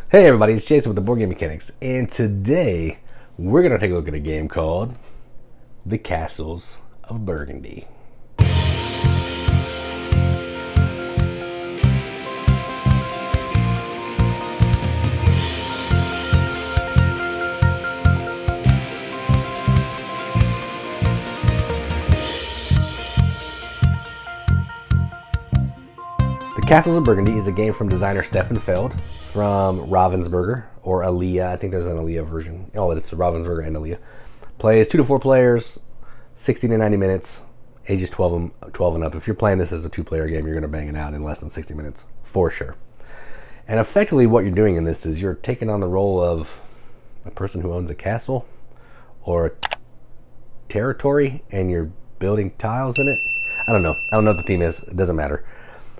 Hey everybody, it's Jason with the Boardgame Mechanics, and today we're going to take a look at a game called The Castles of Burgundy. The Castles of Burgundy is a game from designer Stefan Feld from Ravensburger, or Aaliyah. I think there's an Aaliyah version. Oh, it's Ravensburger and Aaliyah. Plays 2 to 4 players, 60 to 90 minutes, ages 12 and up. If you're playing this as a 2-player game, you're going to bang it out in less than 60 minutes, for sure. And effectively what you're doing in this is you're taking on the role of a person who owns a castle or a territory, and you're building tiles in it. I don't know what the theme is. It doesn't matter.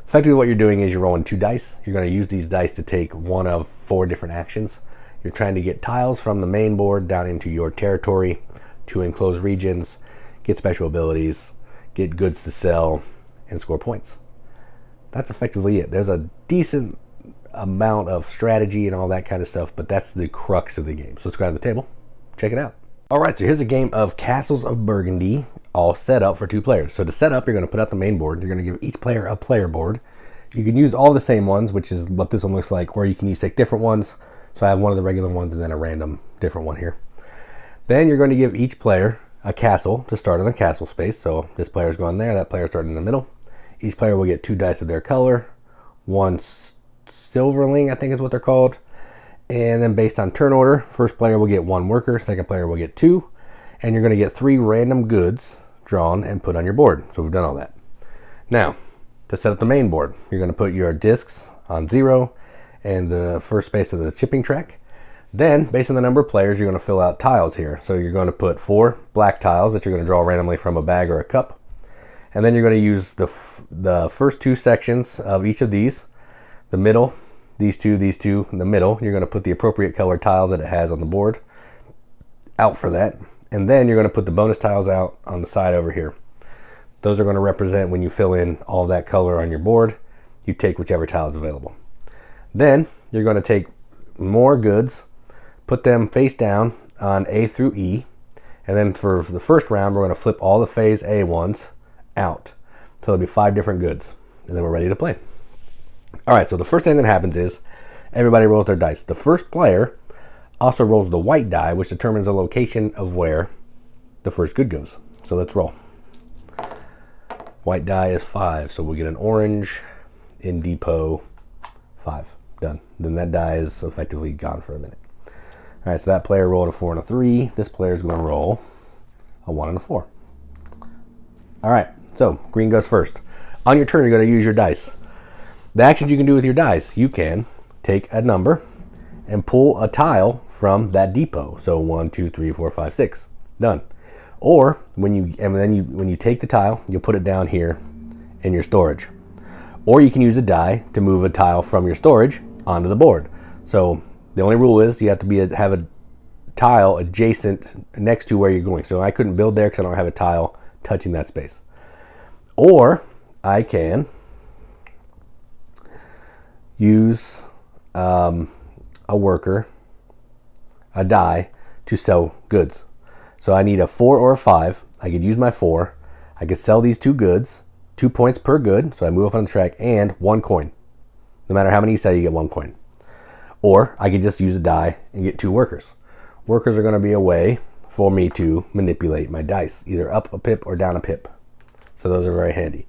Effectively what you're doing is you're rolling 2 dice. You're going to use these dice to take one of 4 different actions. You're trying to get tiles from the main board down into your territory to enclosed regions, get special abilities, get goods to sell, and score points. That's effectively it. There's a decent amount of strategy and all that kind of stuff, but that's the crux of the game. So let's go to the table, check it out. All right, so here's a game of Castles of Burgundy, all set up for 2 players. So to set up, you're going to put out the main board. You're going to give each player a player board. You can use all the same ones, which is what this one looks like, or you can take different ones. So I have one of the regular ones and then a random different one here. Then you're going to give each player a castle to start in the castle space. So this player's going there, that player's starting in the middle. Each player will get 2 dice of their color, 1 silverling, I think is what they're called. And then based on turn order, first player will get 1 worker, second player will get 2, and you're going to get 3 random goods drawn and put on your board. So we've done all that. Now, to set up the main board, you're going to put your discs on 0 and the first space of the chipping track. Then, based on the number of players, you're going to fill out tiles here. So you're going to put 4 black tiles that you're going to draw randomly from a bag or a cup. And then you're going to use the first 2 sections of each of these, the middle, these two, in the middle. You're going to put the appropriate color tile that it has on the board out for that. And then you're going to put the bonus tiles out on the side over here. Those are going to represent when you fill in all that color on your board, you take whichever tile is available. Then you're going to take more goods, put them face down on A through E. And then for the first round, we're going to flip all the phase A ones out. So there'll be 5 different goods. And then we're ready to play. All right, so the first thing that happens is everybody rolls their dice. The first player also rolls the white die, which determines the location of where the first good goes. So let's roll. White die is 5, so we'll get an orange in depot 5. Done. Then that die is effectively gone for a minute. All right, so that player rolled a 4 and a 3. This player is going to roll a 1 and a 4. All right, so green goes first. On your turn, you're going to use your dice. The actions you can do with your dice, you can take a number and pull a tile from that depot. So 1, 2, 3, 4, 5, 6. Done. Or when you take the tile, you'll put it down here in your storage. Or you can use a die to move a tile from your storage onto the board. So the only rule is you have to have a tile adjacent next to where you're going. So I couldn't build there because I don't have a tile touching that space. Or I can use a worker, a die, to sell goods. So I need a 4 or a 5. I could use my 4. I could sell these 2 goods, 2 points per good. So I move up on the track, and 1 coin. No matter how many you sell, you get 1 coin. Or I could just use a die and get 2 workers. Workers are going to be a way for me to manipulate my dice, either up a pip or down a pip. So those are very handy.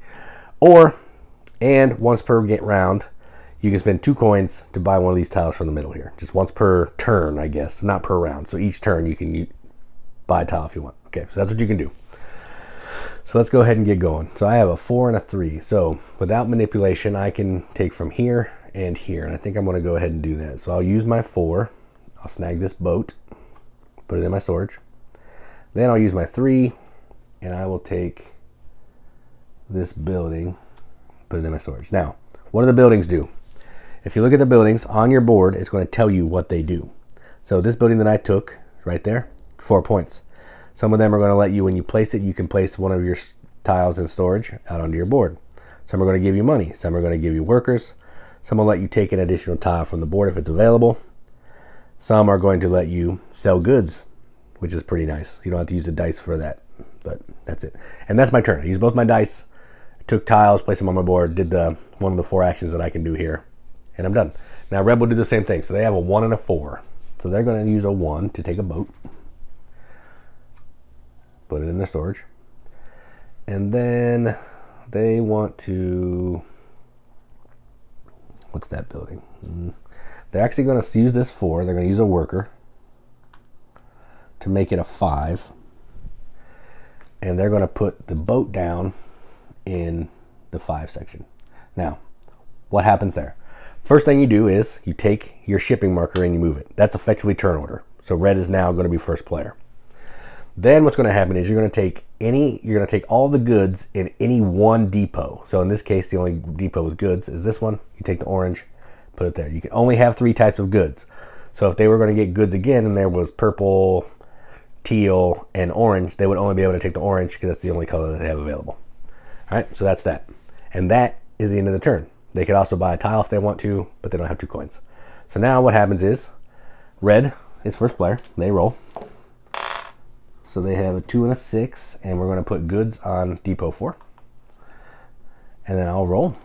And once per round, you can spend 2 coins to buy one of these tiles from the middle here. Just once per turn, I guess, not per round. So each turn you can buy a tile if you want. Okay, so that's what you can do. So let's go ahead and get going. So I have a 4 and a 3. So without manipulation, I can take from here and here. And I think I'm going to go ahead and do that. So I'll use my 4. I'll snag this boat, put it in my storage. Then I'll use my 3, and I will take this building, put it in my storage. Now, what do the buildings do? If you look at the buildings on your board, it's going to tell you what they do. So this building that I took right there, 4 points. Some of them are going to let you, when you place it, you can place one of your tiles in storage out onto your board. Some are going to give you money. Some are going to give you workers. Some will let you take an additional tile from the board if it's available. Some are going to let you sell goods, which is pretty nice. You don't have to use the dice for that, but that's it. And that's my turn. I used both my dice, took tiles, placed them on my board, did one of the 4 actions that I can do here, and I'm done. Now red will do the same thing. So they have a 1 and a 4. So they're going to use a 1 to take a boat, put it in their storage, and then they want to, what's that building? They're actually going to use this 4. They're going to use a worker to make it a 5. And they're going to put the boat down in the 5 section. Now, what happens there? First thing you do is you take your shipping marker and you move it. That's effectively turn order. So red is now going to be first player. Then what's going to happen is you're going to take all the goods in any one depot. So in this case, the only depot with goods is this one. You take the orange, put it there. You can only have 3 types of goods. So if they were going to get goods again and there was purple, teal, and orange, they would only be able to take the orange because that's the only color that they have available. All right, so that's that. And that is the end of the turn. They could also buy a tile if they want to, but they don't have 2 coins. So now what happens is red is first player. They roll. So they have a 2 and a 6, and we're going to put goods on depot 4. And then I'll roll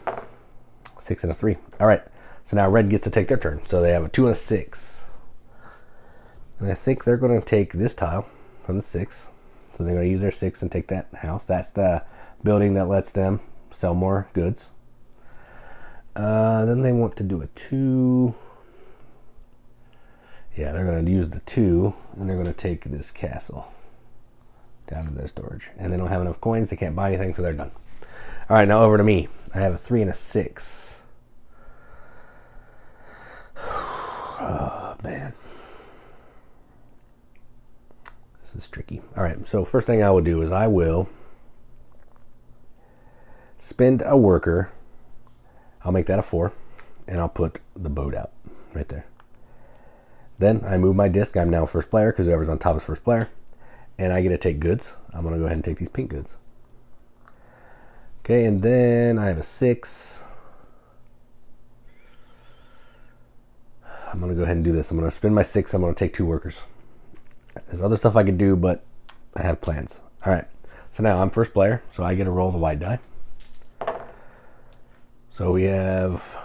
6 and a 3. All right. So now red gets to take their turn. So they have a 2 and a 6. And I think they're going to take this tile from the 6. So they're going to use their 6 and take that house. That's the building that lets them sell more goods. Then they want to do a 2. Yeah, they're going to use the 2, and they're going to take this castle down to their storage. And they don't have enough coins. They can't buy anything, so they're done. All right, now over to me. I have a 3 and a 6. Oh, man. This is tricky. All right, so first thing I will do is I will spend a worker. I'll make that a 4, and I'll put the boat out right there. Then I move my disc. I'm now first player because whoever's on top is first player. And I get to take goods. I'm going to go ahead and take these pink goods. Okay, and then I have a 6. I'm going to go ahead and do this. I'm going to spend my 6. I'm going to take 2 workers. There's other stuff I could do, but I have plans. All right, so now I'm first player, so I get to roll the white die. So we have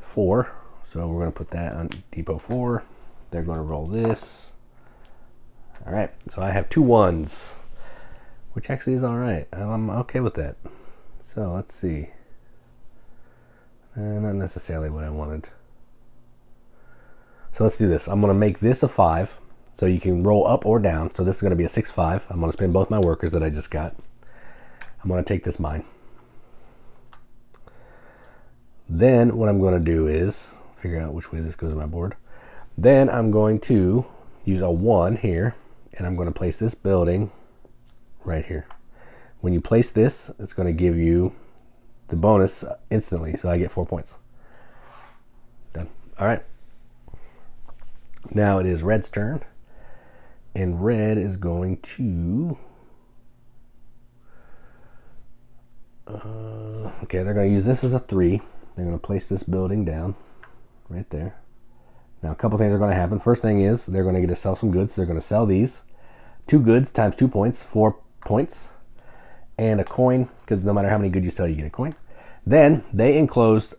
4. So we're going to put that on depot 4. They're going to roll this. All right, so I have 2 1s, which actually is all right. I'm okay with that. So let's see. Not necessarily what I wanted. So let's do this. I'm going to make this a 5, so you can roll up or down. So this is going to be a 6-5. I'm going to spend both my workers that I just got. I'm going to take this mine. Then what I'm going to do is figure out which way this goes on my board. Then I'm going to use a 1 here, and I'm going to place this building right here. When you place this, it's going to give you the bonus instantly, so I get 4 points. Done. All right. Now it is red's turn, and red is going to... okay, they're going to use this as a 3. They're going to place this building down right there. Now a couple things are going to happen. First thing is they're going to get to sell some goods. They're going to sell these. 2 goods times 2 points, 4 points. And a coin, because no matter how many goods you sell, you get a coin. Then they enclosed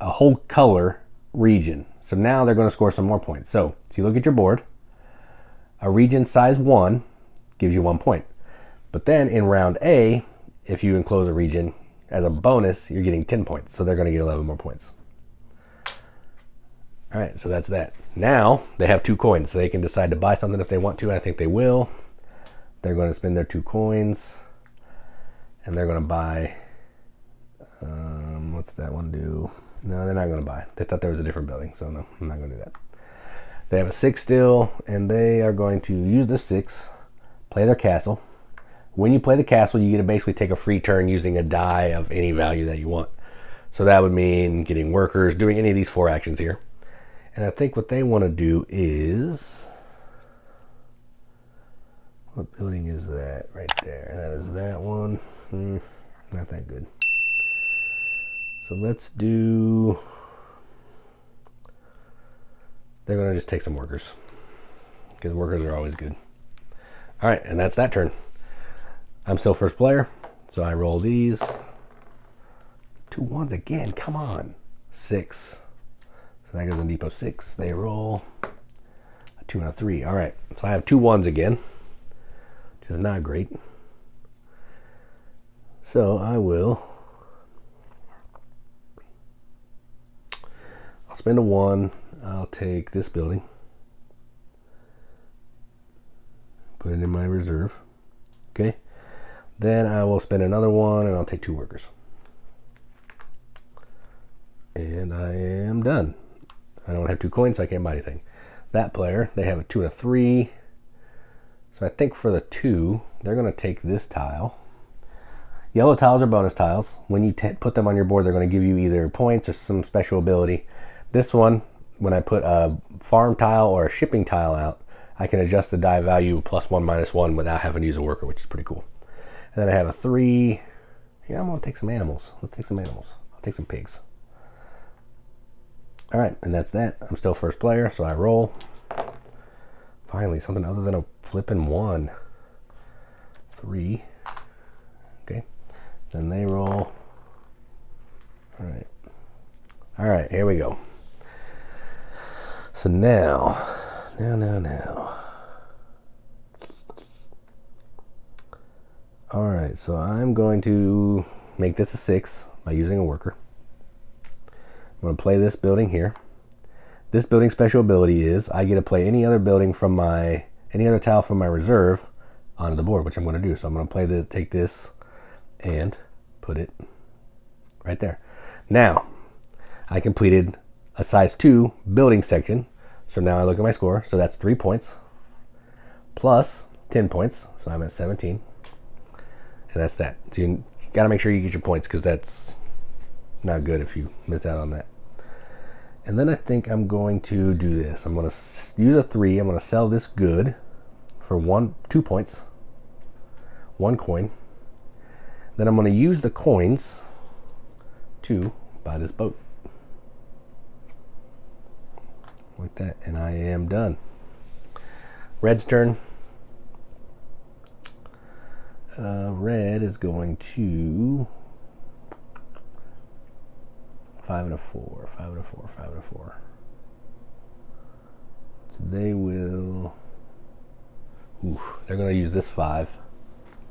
a whole color region. So now they're going to score some more points. So if you look at your board, a region size 1 gives you 1 point. But then in round A, if you enclose a region as a bonus, you're getting 10 points. So they're going to get 11 more points. All right, so that's that. Now they have 2 coins. So they can decide to buy something if they want to, and I think they will. They're going to spend their 2 coins, and they're going to buy, what's that one do? No, they're not going to buy. They thought there was a different building, so no, I'm not going to do that. They have a 6 still, and they are going to use the 6, play their castle. When you play the castle, you get to basically take a free turn using a die of any value that you want. So that would mean getting workers, doing any of these 4 actions here. And I think what they want to do is... what building is that right there? That is that one. Not that good. So let's do... they're going to just take some workers. Because workers are always good. All right, and that's that turn. I'm still first player, so I roll these. 2 1s again, come on. 6. So that goes in depot 6. They roll a 2 and a 3. All right, so I have 2 1s again, which is not great. So I'll spend a 1. I'll take this building. Put it in my reserve. Okay. Then I will spend another 1 and I'll take 2 workers. And I am done. I don't have 2 coins, so I can't buy anything. That player, they have a 2 and a 3. So I think for the 2, they're going to take this tile. Yellow tiles are bonus tiles. When you put them on your board, they're going to give you either points or some special ability. This one, when I put a farm tile or a shipping tile out, I can adjust the die value +1, -1 without having to use a worker, which is pretty cool. And then I have a 3. Yeah, I'm going to take some animals. Let's take some animals. I'll take some pigs. All right, and that's that. I'm still first player, so I roll. Finally, something other than a flipping 1. 3. Okay. Then they roll. All right. All right, here we go. So now. All right, so I'm going to make this a 6 by using a worker. I'm going to play this building here. This building special ability is I get to play any other building from any other tile from my reserve onto the board, which I'm going to do. So I'm going to play take this and put it right there. Now, I completed a size 2 building section. So now I look at my score. So that's 3 points plus 10 points. So I'm at 17. And that's that. So you got to make sure you get your points because that's not good if you miss out on that. And then I think I'm going to do this. I'm going to use a 3. I'm going to sell this good for 2 points. 1 coin. Then I'm going to use the coins to buy this boat. Like that. And I am done. Red's turn. Red is going to 5 and a 4, 5 and a 4, 5 and a 4. So they will. They're going to use this 5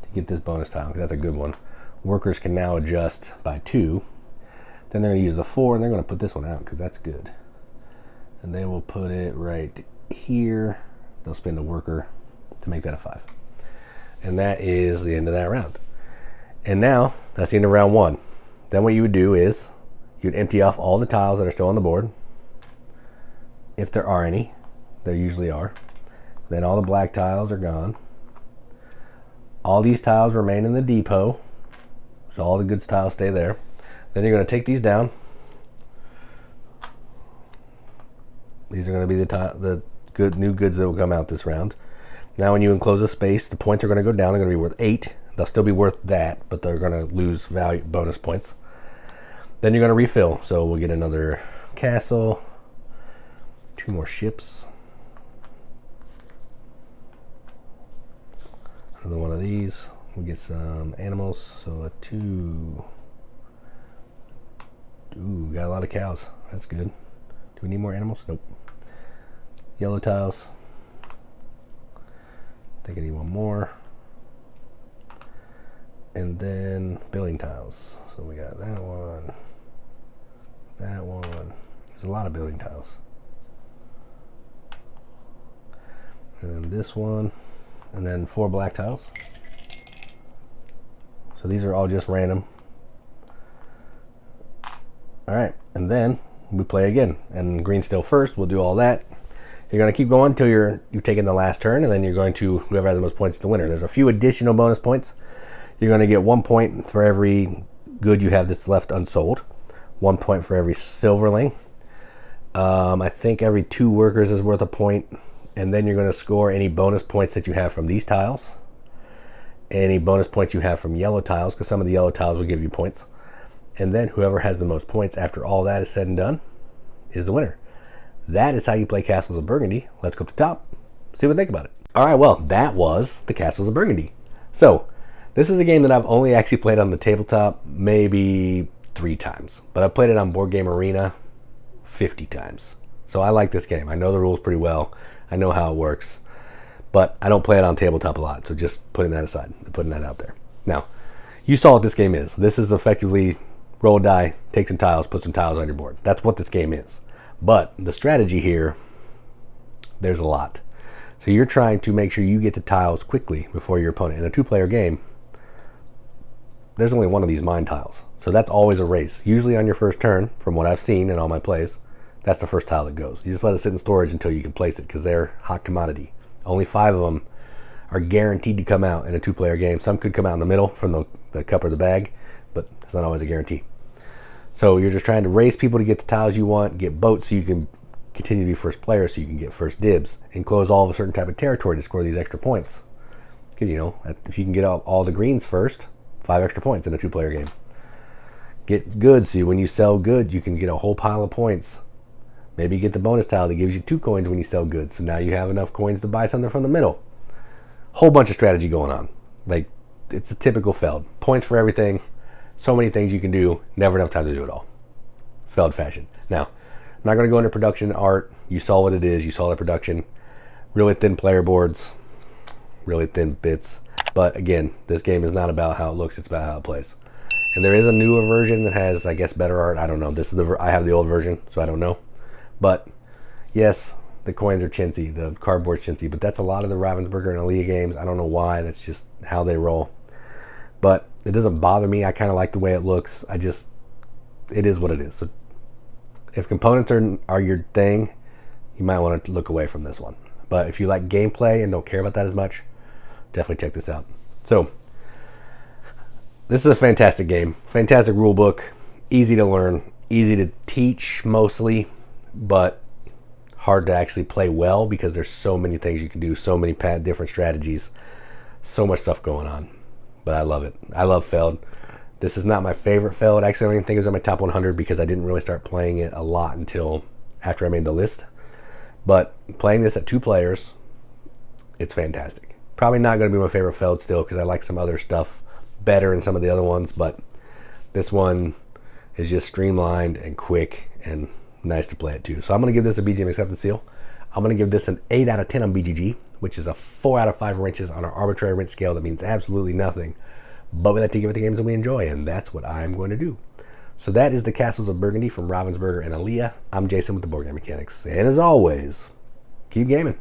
to get this bonus tile because that's a good one. Workers can now adjust by 2. Then they're going to use the 4 and they're going to put this one out because that's good. And they will put it right here. They'll spend a worker to make that a 5. And that is the end of that round. And now, that's the end of round 1. Then what you would do is, you'd empty off all the tiles that are still on the board. If there are any. There usually are. Then all the black tiles are gone. All these tiles remain in the depot. So all the good tiles stay there. Then you're going to take these down. These are going to be the good new goods that will come out this round. Now when you enclose a space, the points are going to go down. They're going to be worth 8. They'll still be worth that, but they're going to lose value bonus points. Then you're going to refill. So we'll get another castle, 2 more ships, another one of these. We'll get some animals. So a 2. Ooh, got a lot of cows. That's good. Do we need more animals? Nope. Yellow tiles. I think I need 1 more. And then building tiles. So we got that one. That one. There's a lot of building tiles. And then this one. And then 4 black tiles. So these are all just random. Alright, and then we play again. And green's still first. We'll do all that. You're going to keep going until you've taken the last turn, and then you're going to, whoever has the most points is the winner. There's a few additional bonus points. You're going to get 1 point for every good you have that's left unsold. 1 point for every silverling. I think every 2 workers is worth a point. And then you're going to score any bonus points that you have from these tiles. Any bonus points you have from yellow tiles, because some of the yellow tiles will give you points. And then whoever has the most points after all that is said and done is the winner. that is how you play Castles of Burgundy. Let's go up to the top, see what they think about it. All right, well, that was the Castles of Burgundy. So, this is a game that I've only actually played on the tabletop maybe 3 times, but I've played it on Boardgame Arena 50 times. So I like this game. I know the rules pretty well. I know how it works, but I don't play it on tabletop a lot. So just putting that aside, putting that out there. Now, you saw what this game is. This is effectively roll a die, take some tiles, put some tiles on your board. That's what this game is. But the strategy here, there's a lot. So you're trying to make sure you get the tiles quickly before your opponent. In a 2-player game, there's only one of these mine tiles. So that's always a race. Usually on your first turn, from what I've seen in all my plays, that's the first tile that goes. You just let it sit in storage until you can place it because they're hot commodity. Only 5 of them are guaranteed to come out in a 2-player game. Some could come out in the middle from the cup or the bag, but it's not always a guarantee. So you're just trying to race people to get the tiles you want, get boats so you can continue to be first player so you can get first dibs, and close all of a certain type of territory to score these extra points. Because, you know, if you can get all the greens first, 5 extra points in a 2-player game. Get goods, so when you sell goods, you can get a whole pile of points. Maybe you get the bonus tile that gives you 2 coins when you sell goods, so now you have enough coins to buy something from the middle. Whole bunch of strategy going on. Like, it's a typical Feld. Points for everything. So many things you can do. Never enough time to do it all. Feld fashion. Now, I'm not going to go into production art. You saw what it is. You saw the production. Really thin player boards. Really thin bits. But again, this game is not about how it looks. It's about how it plays. And there is a newer version that has, I guess, better art. I don't know. This is I have the old version, so I don't know. But yes, the coins are chintzy. The cardboard's chintzy. But that's a lot of the Ravensburger and Alia games. I don't know why. That's just how they roll. But it doesn't bother me. I kind of like the way it looks. It is what it is. So if components are your thing, you might want to look away from this one. But if you like gameplay and don't care about that as much, definitely check this out. So this is a fantastic game. Fantastic rule book. Easy to learn. Easy to teach mostly, but hard to actually play well because there's so many things you can do, so many different strategies, so much stuff going on. But I love it. I love Feld. This is not my favorite Feld. Actually, I don't even think it was on my top 100 because I didn't really start playing it a lot until after I made the list. But playing this at 2 players, it's fantastic. Probably not going to be my favorite Feld still because I like some other stuff better in some of the other ones, but this one is just streamlined and quick and nice to play it too. So I'm going to give this a BGM acceptance seal. I'm going to give this an 8 out of 10 on BGG, which is a 4 out of 5 wrenches on our arbitrary wrench scale. That means absolutely nothing, but we like to give it the games that we enjoy, and that's what I'm going to do. So that is the Castles of Burgundy from Ravensburger and Alia. I'm Jason with the Boardgame Mechanics, and as always, keep gaming.